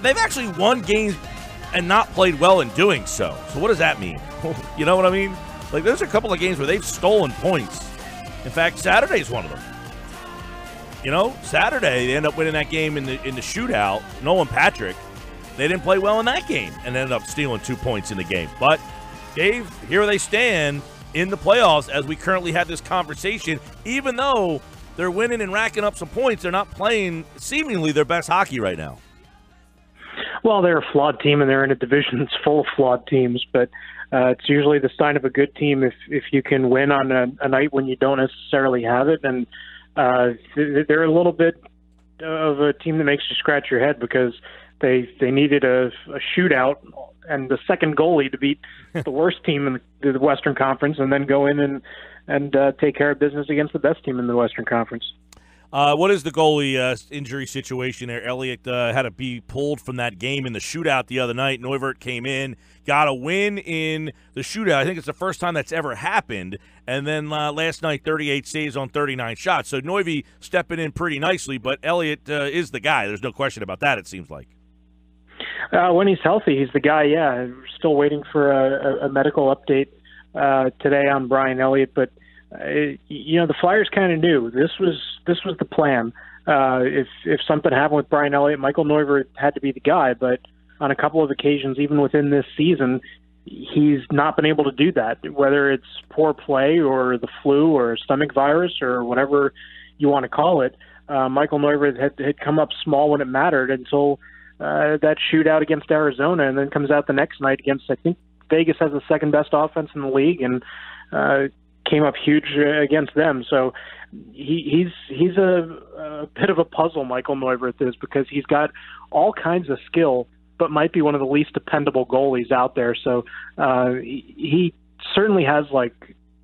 they've actually won games and not played well in doing so. So what does that mean? You know what I mean? Like, there's a couple of games where they've stolen points. In fact, Saturday's one of them. You know, Saturday they end up winning that game in the shootout. Nolan Patrick, they didn't play well in that game and ended up stealing 2 points in the game. But Dave, here they stand in the playoffs as we currently have this conversation. Even though they're winning and racking up some points, they're not playing seemingly their best hockey right now. Well, they're a flawed team, and they're in a division that's full of flawed teams. But it's usually the sign of a good team if you can win on a night when you don't necessarily have it. And they're a little bit of a team that makes you scratch your head because they needed a shootout and the second goalie to beat the worst team in the Western Conference, and then go in and take care of business against the best team in the Western Conference. What is the goalie injury situation there? Elliott had to be pulled from that game in the shootout the other night. Neuvirth came in, got a win in the shootout. I think it's the first time that's ever happened. And then last night, 38 saves on 39 shots. So Neuvirth stepping in pretty nicely, but Elliott is the guy. There's no question about that, it seems like. When he's healthy, he's the guy, yeah. We're still waiting for a medical update today on Brian Elliott, but the Flyers kind of knew this was the plan. If something happened with Brian Elliott, Michael Neuvirth had to be the guy. But on a couple of occasions, even within this season, he's not been able to do that. Whether it's poor play or the flu or stomach virus or whatever you want to call it, Michael Neuvirth had come up small when it mattered until that shootout against Arizona, and then comes out the next night against, I think Vegas has the second best offense in the league, and came up huge against them. So he's a bit of a puzzle, Michael Neuvirth is, because he's got all kinds of skill, but might be one of the least dependable goalies out there. So he certainly has like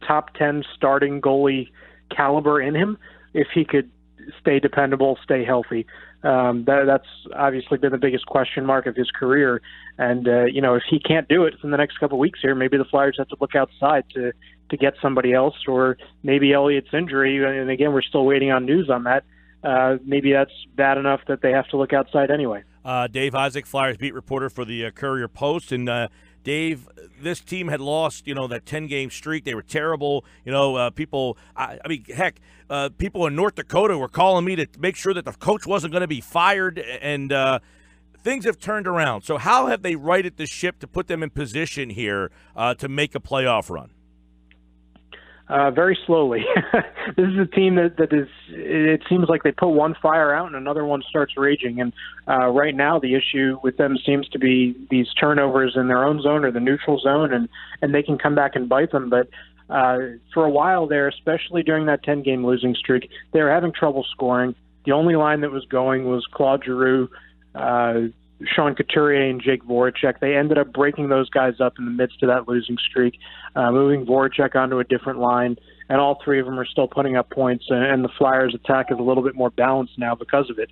top 10 starting goalie caliber in him if he could stay dependable, stay healthy. That's obviously been the biggest question mark of his career. And, if he can't do it in the next couple of weeks here, maybe the Flyers have to look outside to get somebody else, or maybe Elliott's injury. And again, we're still waiting on news on that. Maybe that's bad enough that they have to look outside anyway. Dave Isaac, Flyers beat reporter for the Courier Post. And Dave, this team had lost, that 10-game streak. They were terrible. People, people in North Dakota were calling me to make sure that the coach wasn't going to be fired, and things have turned around. So how have they righted the ship to put them in position here to make a playoff run? Very slowly. This is a team that is, it seems like they put one fire out and another one starts raging. And right now the issue with them seems to be these turnovers in their own zone or the neutral zone, and they can come back and bite them. But for a while there, especially during that 10-game losing streak, they were having trouble scoring. The only line that was going was Claude Giroux, Sean Couturier, and Jake Voracek. They ended up breaking those guys up in the midst of that losing streak, moving Voracek onto a different line, and all three of them are still putting up points, and the Flyers' attack is a little bit more balanced now because of it.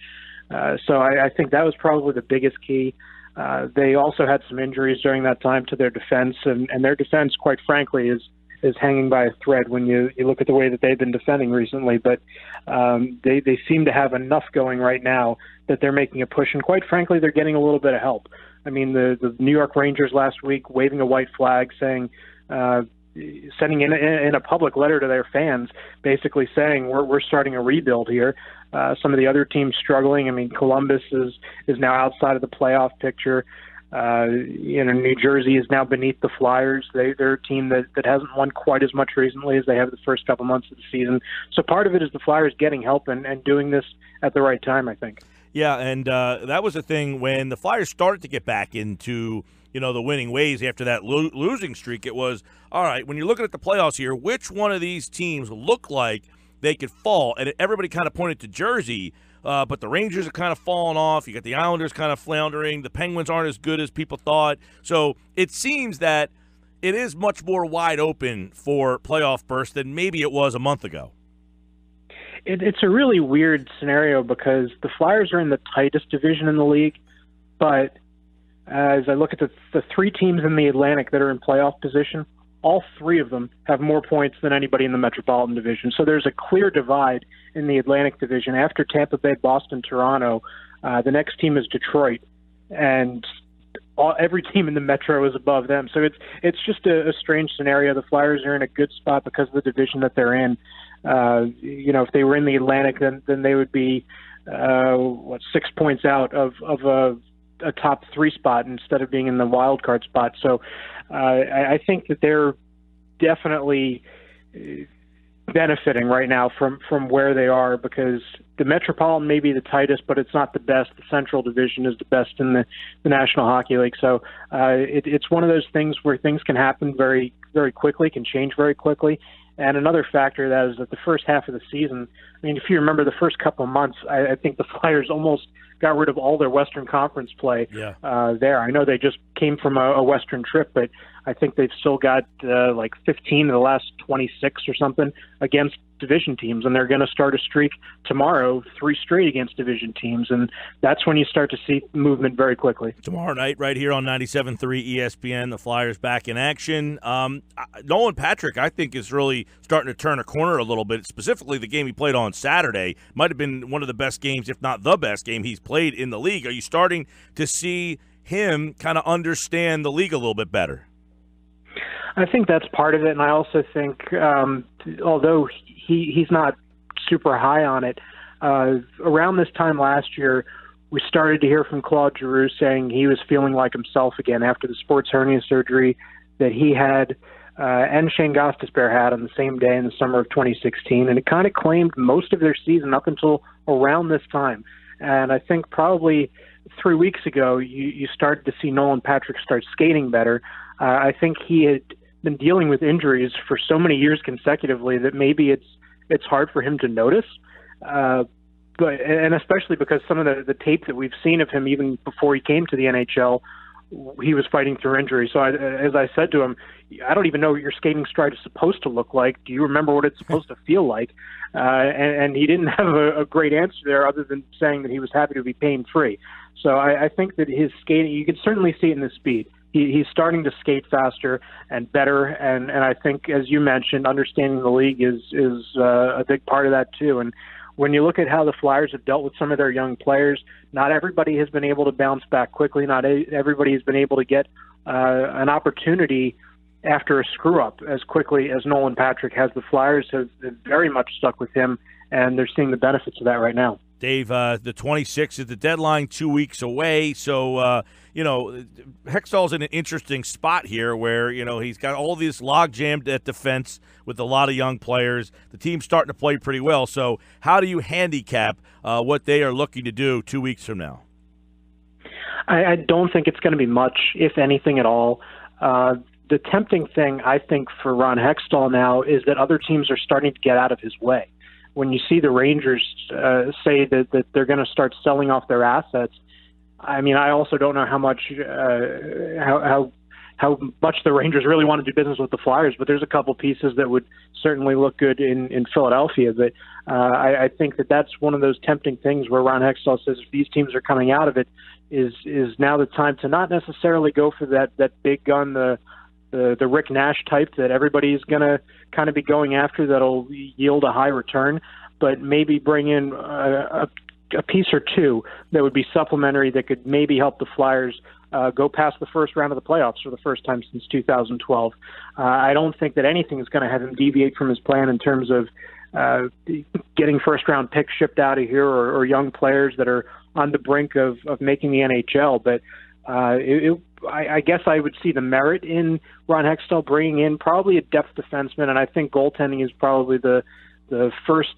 So I think that was probably the biggest key. They also had some injuries during that time to their defense, and their defense, quite frankly, is hanging by a thread when you look at the way that they've been defending recently. But they seem to have enough going right now that they're making a push, and quite frankly, they're getting a little bit of help. I mean, the New York Rangers last week waving a white flag, saying, sending in a public letter to their fans, basically saying we're starting a rebuild here. Some of the other teams struggling. I mean, Columbus is now outside of the playoff picture. New Jersey is now beneath the Flyers. They're a team that hasn't won quite as much recently as they have the first couple months of the season. So part of it is the Flyers getting help and doing this at the right time, I think. Yeah, and that was the thing when the Flyers started to get back into the winning ways after that losing streak. It was, all right, when you're looking at the playoffs here, which one of these teams look like they could fall? And everybody kind of pointed to Jersey, but the Rangers are kind of falling off. You got the Islanders kind of floundering. The Penguins aren't as good as people thought. So it seems that it is much more wide open for playoff bursts than maybe it was a month ago. It's a really weird scenario because the Flyers are in the tightest division in the league, but as I look at the three teams in the Atlantic that are in playoff position, all three of them have more points than anybody in the Metropolitan Division. So there's a clear divide in the Atlantic Division. After Tampa Bay, Boston, Toronto, the next team is Detroit. and every team in the Metro is above them. So it's just a strange scenario. The Flyers are in a good spot because of the division that they're in. If they were in the Atlantic, then they would be 6 points out of a top 3 spot instead of being in the wild card spot. So I think that they're definitely benefiting right now from where they are, because the Metropolitan may be the tightest, but it's not the best. The Central Division is the best in the National Hockey League. So it's one of those things where things can happen very, very quickly, can change very quickly. And another factor that is that the first half of the season, I mean, if you remember the first couple of months, I think the Flyers almost got rid of all their Western Conference play there. I know they just came from a Western trip, but I think they've still got 15 of the last 26 or something against division teams, and they're going to start a streak tomorrow, 3 straight against division teams, and that's when you start to see movement very quickly. Tomorrow night, right here on 97.3 ESPN, the Flyers back in action. Nolan Patrick, I think, is really starting to turn a corner a little bit. Specifically, the game he played on Saturday might have been one of the best games, if not the best game he's played in the league. Are you starting to see him kind of understand the league a little bit better? I think that's part of it, and I also think, although he's not super high on it, around this time last year, we started to hear from Claude Giroux saying he was feeling like himself again after the sports hernia surgery that he had and Shane Gostisbehere had on the same day in the summer of 2016, and it kind of claimed most of their season up until around this time. And I think probably 3 weeks ago, you started to see Nolan Patrick start skating better. I think he had been dealing with injuries for so many years consecutively that maybe it's hard for him to notice. But especially because some of the tape that we've seen of him even before he came to the NHL, he was fighting through injury. So as I said to him, I don't even know what your skating stride is supposed to look like. Do you remember what it's supposed to feel like? And he didn't have a great answer there other than saying that he was happy to be pain-free. So I think that his skating, you can certainly see it in the speed. He's starting to skate faster and better, and I think, as you mentioned, understanding the league is a big part of that too. And when you look at how the Flyers have dealt with some of their young players, not everybody has been able to bounce back quickly. Not everybody has been able to get an opportunity after a screw-up as quickly as Nolan Patrick has. The Flyers have very much stuck with him, and they're seeing the benefits of that right now. Dave, the 26th is the deadline, 2 weeks away. So, Hextall's in an interesting spot here where, he's got all this log jammed at defense with a lot of young players. The team's starting to play pretty well. So how do you handicap what they are looking to do 2 weeks from now? I don't think it's going to be much, if anything at all. The tempting thing, I think, for Ron Hextall now is that other teams are starting to get out of his way. When you see the Rangers say that they're going to start selling off their assets, I mean, I also don't know how much how much the Rangers really want to do business with the Flyers, but there's a couple pieces that would certainly look good in Philadelphia. But I think that's one of those tempting things where Ron Hextall says if these teams are coming out of it, is now the time to not necessarily go for that big gun, the Rick Nash type that everybody's going to kind of be going after that'll yield a high return, but maybe bring in a piece or two that would be supplementary that could maybe help the Flyers go past the first round of the playoffs for the first time since 2012. I don't think that anything is going to have him deviate from his plan in terms of getting first-round picks shipped out of here or young players that are on the brink of making the NHL, but I guess I would see the merit in Ron Hextall bringing in probably a depth defenseman, and I think goaltending is probably the first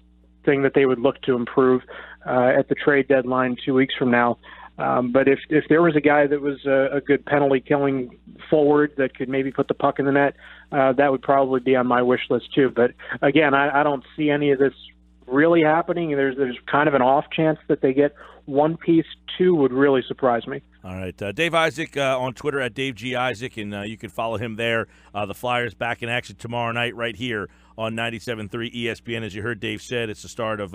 thing that they would look to improve at the trade deadline 2 weeks from now. But if there was a guy that was a good penalty-killing forward that could maybe put the puck in the net, that would probably be on my wish list too. But again, I don't see any of this really happening. There's kind of an off chance that they get one piece. Two would really surprise me. All right. Dave Isaac on Twitter at Dave G. Isaac, and you can follow him there. The Flyers back in action tomorrow night right here on 97.3 ESPN. As you heard Dave said, it's the start of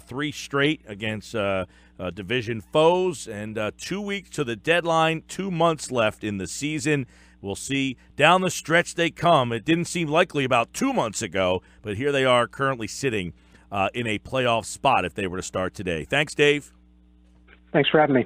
3 straight against division foes, and 2 weeks to the deadline, 2 months left in the season. We'll see down the stretch they come. It didn't seem likely about 2 months ago, but here they are currently sitting in a playoff spot if they were to start today. Thanks, Dave. Thanks for having me.